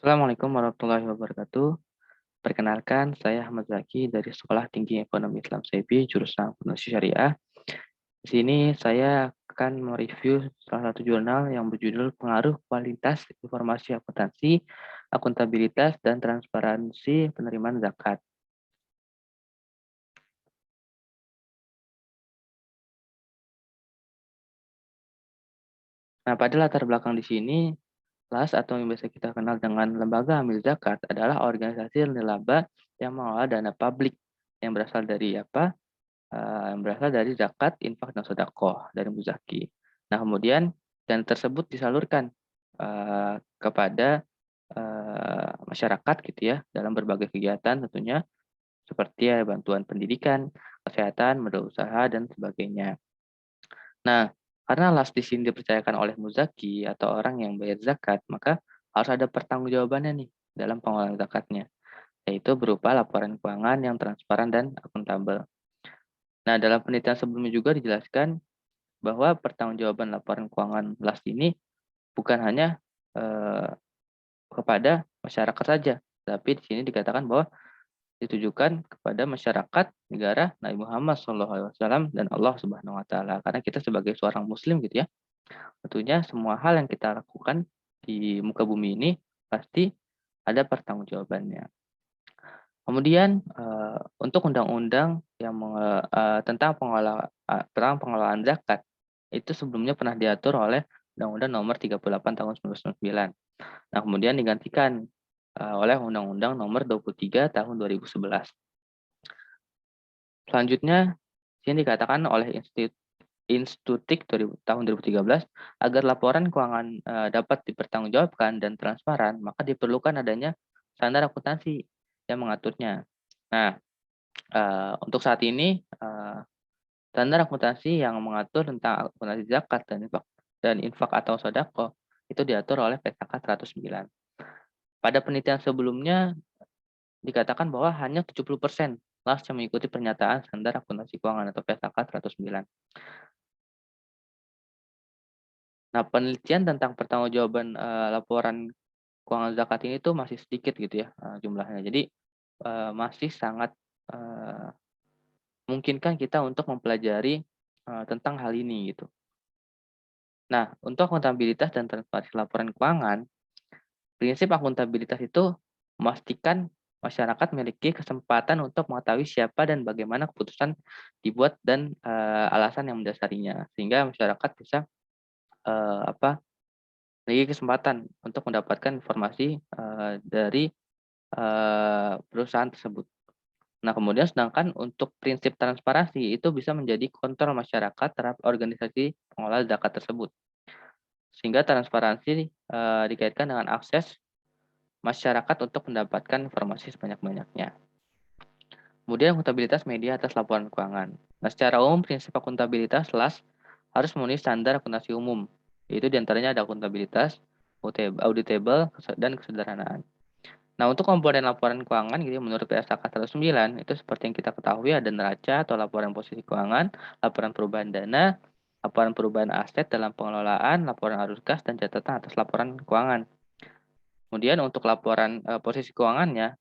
Assalamualaikum warahmatullahi wabarakatuh. Perkenalkan, saya Ahmad Zaki dari Sekolah Tinggi Ekonomi Islam SEBI, jurusan Akuntansi Syariah. Di sini saya akan mereview salah satu jurnal yang berjudul Pengaruh Kualitas Informasi Akuntansi, Akuntabilitas, dan Transparansi Penerimaan Zakat. Nah, pada latar belakang di sini, LAS atau yang biasa kita kenal dengan Lembaga Amil Zakat adalah organisasi nirlaba yang mengelola dana publik yang berasal dari apa? Yang berasal dari zakat, infak, dan sedekah dari muzaki. Nah, kemudian dana tersebut disalurkan kepada masyarakat gitu ya dalam berbagai kegiatan tentunya seperti ya bantuan pendidikan, kesehatan, modal usaha dan sebagainya. Nah, karena las di sini dipercayakan oleh muzaki atau orang yang bayar zakat, maka harus ada pertanggungjawabannya nih dalam pengelolaan zakatnya, yaitu berupa laporan keuangan yang transparan dan akuntabel. Nah, dalam penelitian sebelumnya juga dijelaskan bahwa pertanggungjawaban laporan keuangan LAS ini bukan hanya kepada masyarakat saja, tapi di sini dikatakan bahwa ditujukan kepada masyarakat, negara, Nabi Muhammad SAW dan Allah Subhanahu Wa Taala. Karena kita sebagai seorang Muslim gitu ya, tentunya semua hal yang kita lakukan di muka bumi ini pasti ada pertanggungjawabannya. Kemudian untuk undang-undang yang tentang pengelolaan zakat itu sebelumnya pernah diatur oleh Undang-Undang Nomor 38 Tahun 1999. Nah, kemudian digantikan oleh Undang-Undang Nomor 23 Tahun 2011. Selanjutnya, sini dikatakan oleh Institutik tahun 2013 agar laporan keuangan dapat dipertanggungjawabkan dan transparan, maka diperlukan adanya standar akuntansi yang mengaturnya. Nah, untuk saat ini standar akuntansi yang mengatur tentang akuntansi zakat dan infak atau sodako itu diatur oleh PKK 109. Pada penelitian sebelumnya dikatakan bahwa hanya 70% LAS yang mengikuti pernyataan standar akuntansi keuangan atau PKK 109. Nah, penelitian tentang pertanggungjawaban laporan keuangan zakat ini tuh masih sedikit gitu ya jumlahnya. Jadi masih sangat eee, memungkinkan kita untuk mempelajari tentang hal ini gitu. Nah, untuk akuntabilitas dan transparansi laporan keuangan, prinsip akuntabilitas itu memastikan masyarakat memiliki kesempatan untuk mengetahui siapa dan bagaimana keputusan dibuat dan alasan yang mendasarinya, sehingga masyarakat bisa memiliki kesempatan untuk mendapatkan informasi dari perusahaan tersebut. Nah, kemudian sedangkan untuk prinsip transparansi itu bisa menjadi kontrol masyarakat terhadap organisasi pengelola zakat tersebut. Sehingga transparansi dikaitkan dengan akses masyarakat untuk mendapatkan informasi sebanyak-banyaknya. Kemudian akuntabilitas media atas laporan keuangan. Nah, secara umum prinsip akuntabilitas LAS harus memenuhi standar akuntansi umum, yaitu diantaranya ada akuntabilitas, auditable, dan kesederhanaan. Nah, untuk komponen laporan keuangan gitu, menurut PSAK 109 itu seperti yang kita ketahui ada neraca atau laporan posisi keuangan, laporan perubahan dana, laporan perubahan aset dalam pengelolaan, laporan arus kas, dan catatan atas laporan keuangan. Kemudian untuk laporan posisi keuangannya,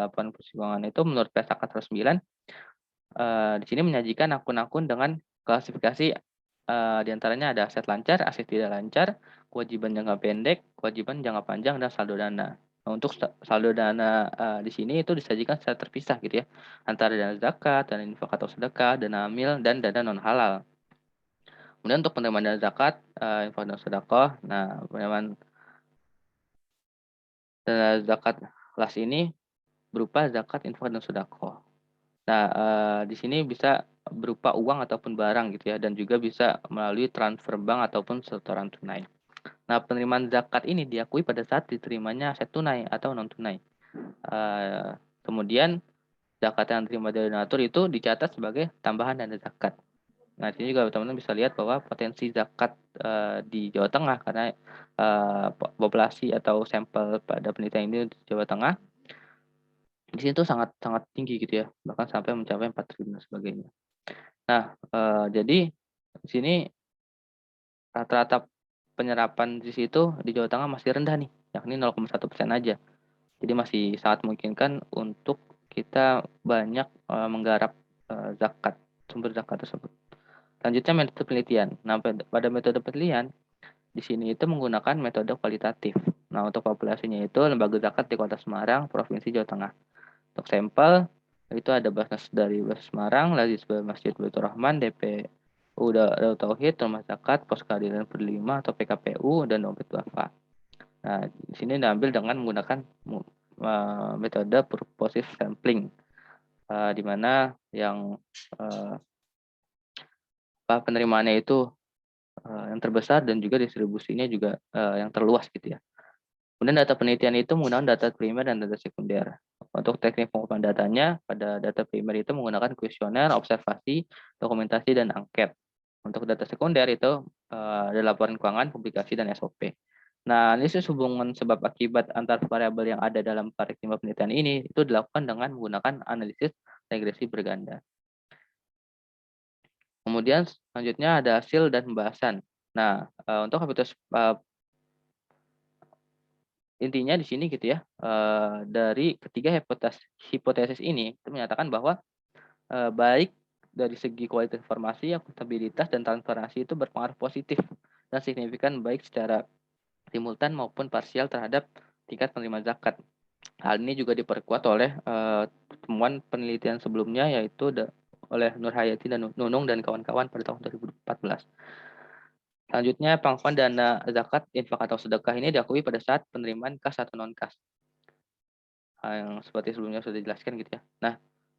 laporan posisi keuangan itu menurut PSAK 109 di sini menyajikan akun-akun dengan klasifikasi diantaranya ada aset lancar, aset tidak lancar, kewajiban jangka pendek, kewajiban jangka panjang, dan saldo dana. Nah, untuk saldo dana di sini itu disajikan secara terpisah gitu ya, antara dana zakat, dana infak atau sedekah, dana amil, dan dana non halal. Kemudian untuk penerimaan dana zakat, infak dan sedekah, nah penerimaan dana zakat las ini berupa zakat, infak, dan sedekah. Nah, di sini bisa berupa uang ataupun barang gitu ya, dan juga bisa melalui transfer bank ataupun setoran tunai. Nah, penerimaan zakat ini diakui pada saat diterimanya aset tunai atau non tunai. Kemudian zakat yang diterima dari donatur itu dicatat sebagai tambahan dana zakat. Nah, di sini juga teman-teman bisa lihat bahwa potensi zakat di Jawa Tengah karena populasi atau sampel pada penelitian ini di Jawa Tengah di sini tuh sangat sangat tinggi gitu ya, bahkan sampai mencapai 4 triliun dan sebagainya. Nah, jadi di sini rata-rata penyerapan di situ di Jawa Tengah masih rendah nih, yakni 0,1% aja. Jadi masih sangat memungkinkan untuk kita banyak, menggarap, zakat, sumber zakat tersebut. Selanjutnya metode penelitian. Nah, pada metode penelitian, di sini itu menggunakan metode kualitatif. Nah, untuk populasinya itu lembaga zakat di Kota Semarang, Provinsi Jawa Tengah. Untuk sampel, itu ada Basnas dari Basnas Semarang, Lazisbah Masjid Baitur Rahman, DPU Darut Tauhid, Rumah Zakat, Pos Keadilan Berlima atau PKPU, dan Dompet Duafa. Nah, di sini diambil dengan menggunakan metode purposive sampling, di mana yang penerimaannya itu yang terbesar dan juga distribusinya juga yang terluas gitu ya. Kemudian data penelitian itu menggunakan data primer dan data sekunder. Untuk teknik pengumpulan datanya, pada data primer itu menggunakan kuesioner, observasi, dokumentasi, dan angket. Untuk data sekunder itu ada laporan keuangan, publikasi, dan SOP. Nah, analisis hubungan sebab akibat antar variabel yang ada dalam paradigma penelitian ini itu dilakukan dengan menggunakan analisis regresi berganda. Kemudian selanjutnya ada hasil dan pembahasan. Nah, untuk habitus intinya di sini gitu ya, dari ketiga hipotesis ini itu menyatakan bahwa, baik dari segi kualitas informasi, akuntabilitas, dan transparansi itu berpengaruh positif dan signifikan baik secara simultan maupun parsial terhadap tingkat penerima zakat. Hal ini juga diperkuat oleh, temuan penelitian sebelumnya yaitu oleh Nur Hayati dan Nunung dan kawan-kawan pada tahun 2014. Selanjutnya, pengakuan dana zakat, infak, atau sedekah ini diakui pada saat penerimaan kas atau non-kas. Yang seperti sebelumnya sudah dijelaskan gitu ya. Nah,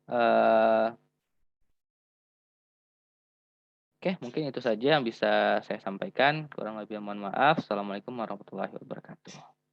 eee, oke, mungkin itu saja yang bisa saya sampaikan, kurang lebih mohon maaf. Assalamualaikum warahmatullahi wabarakatuh.